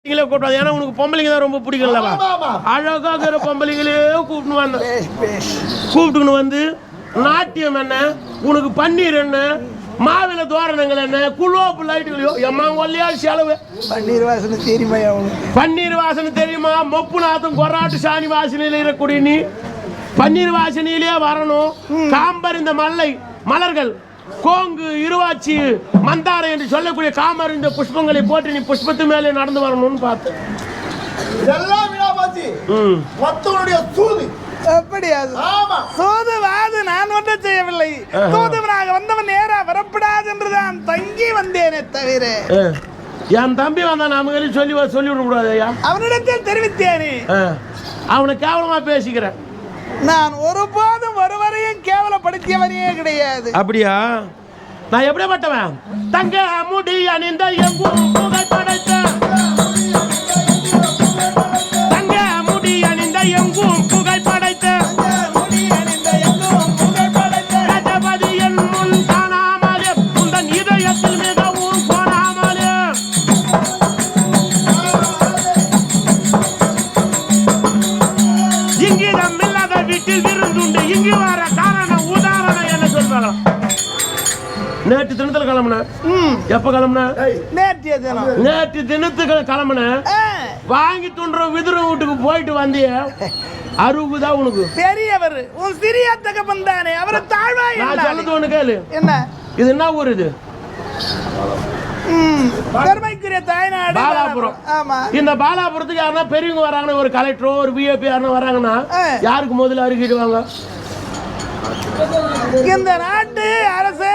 கூப்பிடாது. ஏன்னா உனக்கு பொம்பளைங்க தான் ரொம்ப பிடிக்கலவா? அழகாக பொம்பளைங்களே கூப்பிட்டு வந்தேன். கூப்பிட்டுன்னு வந்து நாட்டியம் என்ன, உனக்கு பன்னீர் என்ன, மாவில தோரணங்கள் என்ன, குளோப்பு லைட்டுகளையோ எம்மா கொல்லையா செலவு. பன்னீர் வாசனை தெரியுமா? பன்னீர் வாசனை தெரியுமா? மொப்பு நாத்தம் கொராட்டு சாணி வாசனையில இருக்கக்கூடிய நீ பன்னீர் வாசனையிலே வரணும். காம்பர் இந்த மலர்கள் கோங்கு இருவாச்சி மந்தாரை என்று சொல்லக்கூடிய காமர் இந்த புஷ்பங்களை போட்டு நீ புஷ்பத்து மேலே நடந்து வரணும்னு பார்த்தேன். நான் ஒன்றும் செய்யவில்லை. தூதுவனாக வந்தவன் நேரா வரப்படாது என்றுதான் தங்கி வந்தேனே தவிர. என் தம்பி வந்தான் நமக்கு சொல்லி விட கூடாது ஐயா. அவனிடத்தில் தெரிவித்தேனே. அவனை கேவலமா பேசிக்கிறேன். நான் ஒருபோதும் ஒருவரையும் கேவலப்படுத்தியவனே கிடையாது. அப்படியா? நான் எப்படிப்பட்டவன்? தங்க முடி அணிந்த எங்கும் புகழ் படைத்த, தங்க முடி அணிந்த எங்கும் புகழ் படைத்த, ராஜபதி என் முன் காணாமலே உந்தன் இதயத்தில் மிகவும் போனாமலே. இங்கிடம் இல்லாத வீட்டில் விருந்துண்டு இங்கு வர காரணம் உதாரணம் என்ன சொல்வாங்க? நேற்று தினத்துல கிளம்புன. எப்ப கிளம்புன? நேற்று தினத்துக்கு கிளம்புன. வாங்கி துன்ற விதுர வீட்டுக்கு போயிட்டு வந்திய அறுபதா உனக்கு பெரியவர் உன் சிறிய தகப்பன் தானே. அவரை தாழ்வா சொல்லுது ஒண்ணு கேளு. என்ன இது? என்ன ஊர் இது? பெருமைக்குரிய தாய்நாடு பாலாபுரம். இந்த பாலாபுரத்துக்கு யாருன்னா பெரியவங்க வராங்கன்னா, ஒரு கலெக்டரோ ஒரு பிஏபி யாருன்னா வராங்கன்னா யாருக்கு முதல்ல அறிக்கிடுவாங்க? இந்த நாட்டு அரசு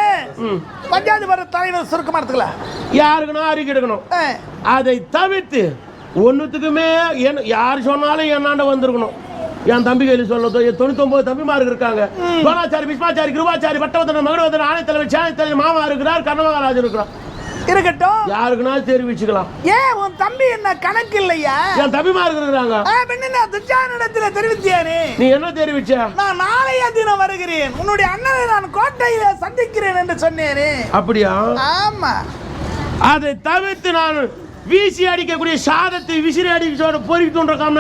பஞ்சாயத்து தலைவர் சுருக்கமா எடுத்துக்கலாம். யாருக்குன்னா அறிக்கை எடுக்கணும். அதை தவிர்த்து ஒன்னுத்துக்குமே யார் சொன்னாலும் என்னாண்ட வந்திருக்கணும். என் தம்பி கையில் சொல்ல 99 தம்பிமாருக்கு இருக்காங்க. கோணாச்சாரி, பிஸ்மாச்சாரி, கிருபாச்சாரி, பட்டவதன, மகடவதன, ஆணைத்தலைவர், சேனைத்தலைவர், மாமா இருக்கிறார், கர்ணமகாராஜர் இருக்கிறார். இருக்கட்டும், யாருக்குன்னா தெரிவிச்சுக்கலாம். ஏன் உன் தம்பி என்ன கணக்கு இல்லையா? என் தம்பிமாருக்கு இருக்கிறாங்க. தெரிவித்தியானே. நீ என்ன தெரிவிச்ச? நான் நாளைய தினம் வருகிறேன், உன்னுடைய அண்ணனை நான் கோட்டையில சந்திக்கிறேன் என்று சொன்னேனே. அப்படியா? ஆமா. அதை தவிர்த்து நான் வீசி அடிக்கக்கூடிய சாதத்தை விசிறி அடிக்க பொறிக்கு தோன்ற காமனா